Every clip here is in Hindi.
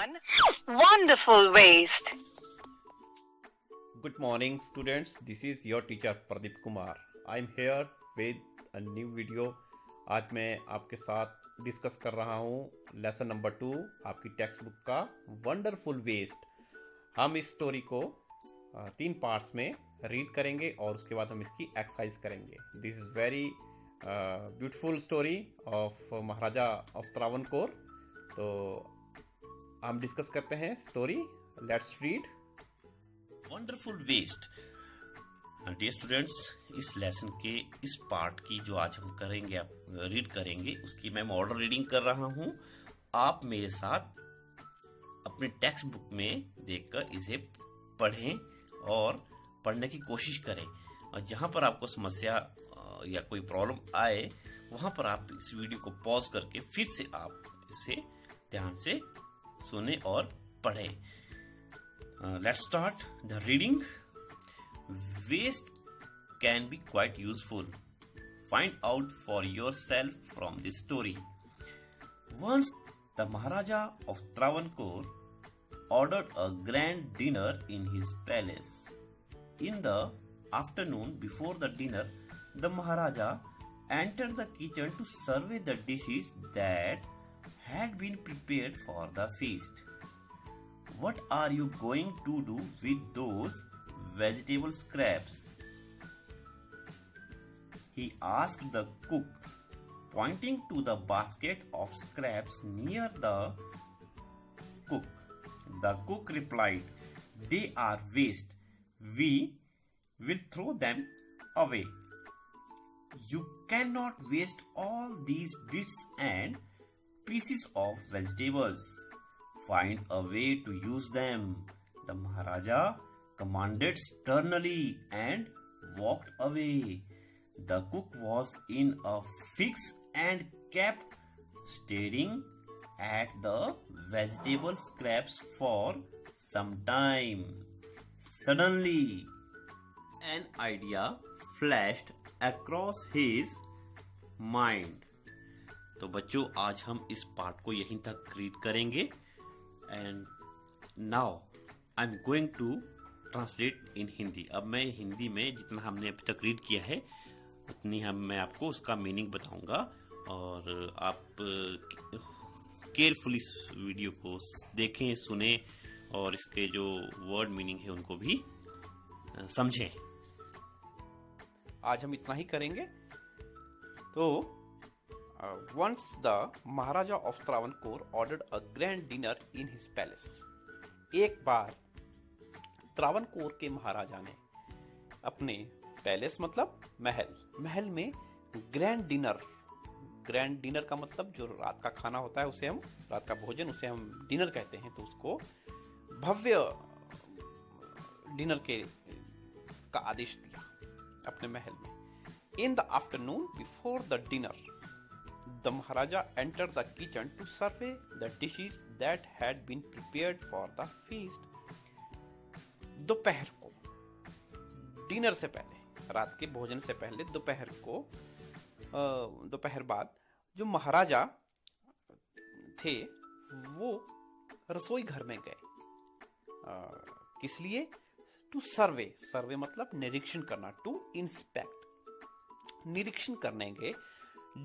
on Wonderful Waste. Good morning students, this is your teacher Pradeep Kumar. I am here with a new video. आज मैं आपके साथ डिस्कस कर रहा हूँ लेसन नंबर 2 आपकी टेक्स्ट बुक का वंडरफुल वेस्ट। हम इस स्टोरी को 3 पार्ट्स में रीड करेंगे और उसके बाद हम इसकी एक्सरसाइज करेंगे। This is very beautiful story of Maharaja of Travancore. तो हम डिस्कस करते हैं story. Let's read wonderful waste. Dear students, इस लेसन के इस पार्ट की जो आज हम करेंगे, आप रीड करेंगे, उसकी मैं ऑर्डर रीडिंग कर रहा हूं। आप मेरे साथ अपने टेक्स्ट बुक में देखकर इसे पढ़ें और पढ़ने की कोशिश करें। और जहां पर आपको समस्या या कोई प्रॉब्लम आए वहां पर आप इस वीडियो को पॉज करके फिर से आप इसे ध्यान से सुने और पढ़ें। Let's start the reading. Waste can be quite useful. Find out for yourself from this story. Once the Maharaja of Travancore ordered a grand dinner in his palace. In the afternoon before the dinner, the Maharaja entered the kitchen to survey the dishes that had been prepared for the feast. What are you going to do with those vegetable scraps? He asked the cook, pointing to the basket of scraps near the cook. The cook replied, "They are waste. We will throw them away." "You cannot waste all these bits and pieces of vegetables. Find a way to use them," the Maharaja commanded sternly and walked away. The cook was in a fix and kept staring at the vegetable scraps for some time. Suddenly, an idea flashed across his mind. तो बच्चों, आज हम इस पार्ट को यहीं तक रीड करेंगे। And now I am going to translate in Hindi. अब मैं हिंदी में जितना हमने अभी तक रीड किया है उतनी मैं आपको उसका मीनिंग बताऊंगा और आप केयरफुली इस वीडियो को देखें, सुने और इसके जो वर्ड मीनिंग है उनको भी समझें। आज हम इतना ही करेंगे। तो once the Maharaja of Travancore ordered a grand dinner in his palace. एक बार त्रावणकोर के महाराजा ने अपने पैलेस मतलब महल में ग्रैंड डिनर का मतलब जो रात का खाना होता है, उसे हम रात का भोजन उसे हम डिनर कहते हैं। तो उसको भव्य डिनर का आदेश दिया अपने महल में। In the afternoon before the dinner, the Maharaja entered the kitchen to survey the dishes that had been prepared for the feast. दोपहर को, डिनर से पहले, रात के भोजन से पहले दोपहर बाद जो महाराजा थे वो रसोई घर में गए। किस लिए? टू सर्वे मतलब निरीक्षण करना, टू इंस्पेक्ट निरीक्षण करने गए।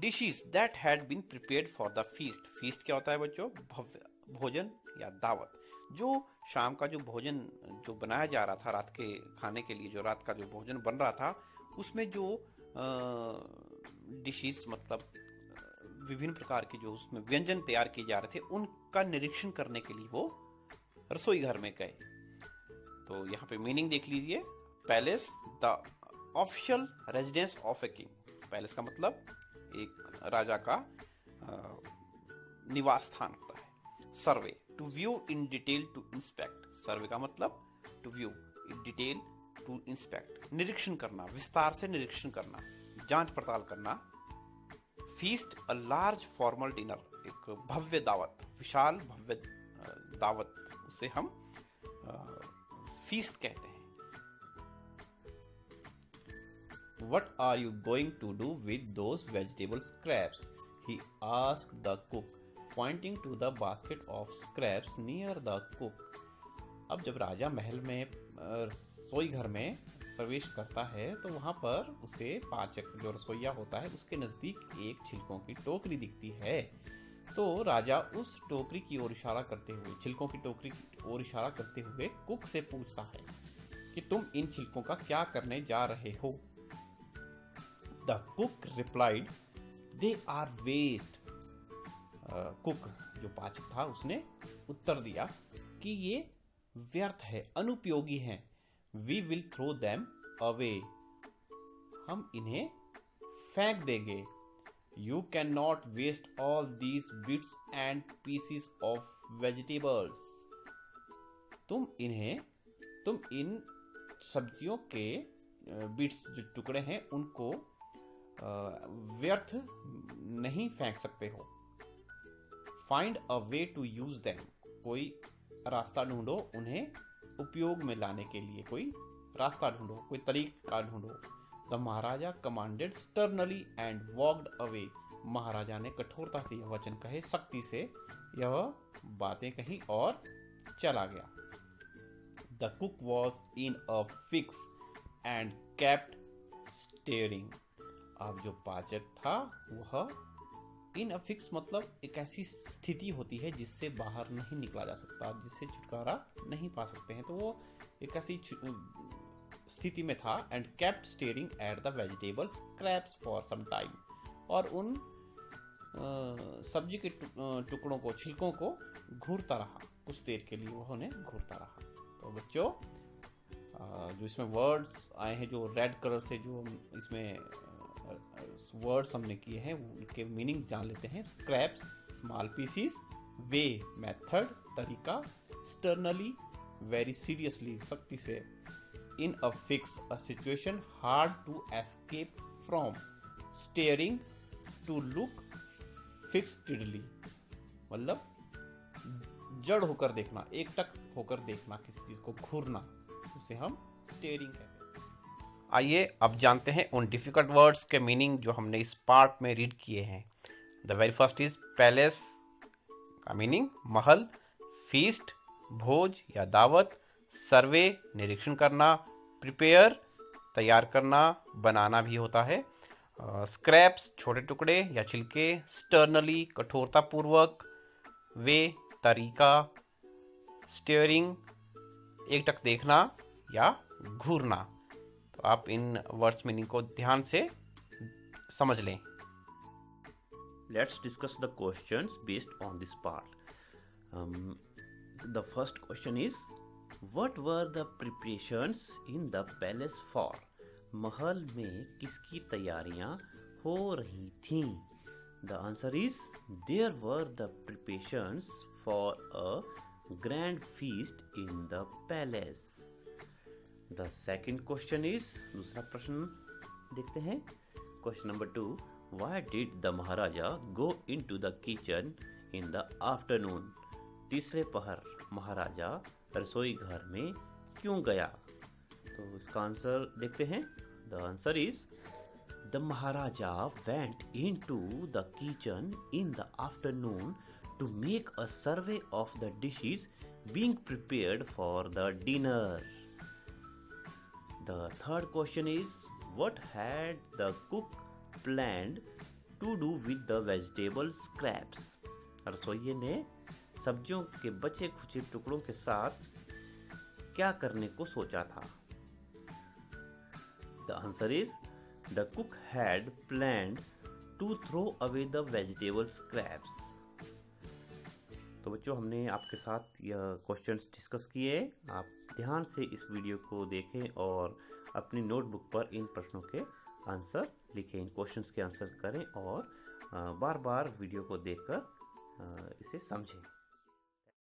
Dishes that had been prepared for the feast क्या होता है बच्चों? भव्य भोजन या दावत। जो शाम का जो भोजन जो बनाया जा रहा था रात के खाने के लिए, जो रात का जो भोजन बन रहा था, उसमें जो डिशेस मतलब विभिन्न प्रकार के जो उसमें व्यंजन तैयार किए जा रहे थे, उनका निरीक्षण करने के लिए वो रसोई घर में गए। तो यहाँ पे मीनिंग देख लीजिए। Palace the official residence of a king. Palace का मतलब एक राजा का निवास स्थान होता है। Survey to view in detail to inspect. Survey का मतलब to view in detail to inspect, निरीक्षण करना, विस्तार से निरीक्षण करना, जांच पड़ताल करना। Feast a large formal dinner, एक भव्य दावत, विशाल भव्य दावत, उसे हम फीस्ट कहते हैं। What are you going to do with those vegetable scraps? He asked the cook, pointing to the basket of scraps near the cook. अब जब राजा महल में रसोई घर में प्रवेश करता है तो वहां पर उसे पाचक जो रसोइया होता है उसके नजदीक एक छिलकों की टोकरी दिखती है। तो राजा उस टोकरी की ओर इशारा करते हुए छिलकों की टोकरी की ओर इशारा करते हुए कुक से पूछता है कि तुम इन छिलकों का क्या करने जा रहे हो। The cook replied they are waste. Cook जो पाचक था उसने उत्तर दिया कि ये व्यर्थ है, अनुपयोगी हैं। We will throw them away. हम इन्हें फेंक देंगे। You cannot waste all these bits and pieces of vegetables. तुम इन सब्जियों के बिट्स जो टुकड़े हैं उनको व्यर्थ नहीं फेंक सकते हो। Find a way to use them. कोई रास्ता ढूंढो, उन्हें उपयोग में लाने के लिए कोई रास्ता ढूंढो, कोई तरीका ढूंढो। The Maharaja commanded sternly and walked away. महाराजा ने कठोरता से यह वचन कहे, सख्ती से यह बातें कही और चला गया। The cook was in a fix and kept steering. अब जो पाचक था वह इन अ फिक्स मतलब एक ऐसी स्थिति होती है जिससे बाहर नहीं निकला जा सकता, जिससे छुटकारा नहीं पा सकते हैं, तो वो एक ऐसी स्थिति में था। And kept staring at the vegetable scraps for some time. और उन सब्जी के टुकड़ों को, छिलकों को घूरता रहा, कुछ देर के लिए वह उन्हें घूरता रहा। तो बच्चों जो इसमें वर्ड्स आए हैं, जो रेड कलर से जो इसमें वर्ड्स हमने किए हैं उनके मीनिंग जान लेते हैं। Scraps small pieces, way method तरीका, स्टर्नली वेरी सीरियसली सख्ती से, in a fix a situation hard to escape from, staring to look fixedly मतलब जड़ होकर देखना, एकटक होकर देखना, किसी चीज को घूरना, उसे हम स्टेयरिंग कहते हैं। आइए अब जानते हैं उन डिफिकल्ट वर्ड्स के मीनिंग जो हमने इस पार्ट में रीड किए हैं। The very first is palace का मीनिंग महल, फीस्ट भोज या दावत, सर्वे निरीक्षण करना, प्रिपेयर तैयार करना, बनाना भी होता है, स्क्रैप्स छोटे टुकड़े या छिलके, स्टर्नली कठोरता पूर्वक, वे तरीका, स्टीयरिंग एकटक देखना या घूरना। तो आप इन वर्ड्स मीनिंग को ध्यान से समझ लें। Let's discuss the questions based on this part. The first question is, what were the preparations in the palace for? महल में किसकी तैयारियां हो रही थीं? The answer is, there were the preparations for a grand feast in the palace. The second question is, दूसरा प्रश्न देखते हैं। Question number 2, why did the Maharaja go into the kitchen in the afternoon? तीसरे पहर महाराजा रसोई घर में क्यों गया? तो इसका आंसर देखते हैं। The answer is, the Maharaja went into the kitchen in the afternoon to make a survey of the dishes being prepared for the dinner. The third question is, what had the cook planned to do with the vegetable scraps? रसोइये ने सब्जियों के बचे खुचे टुकड़ों के साथ क्या करने को सोचा था? The answer is, the cook had planned to throw away the vegetable scraps. तो बच्चों हमने आपके साथ यह क्वेश्चंस डिस्कस किए। आप ध्यान से इस वीडियो को देखें और अपनी नोटबुक पर इन प्रश्नों के आंसर लिखें, इन क्वेश्चंस के आंसर करें और बार बार वीडियो को देखकर इसे समझें।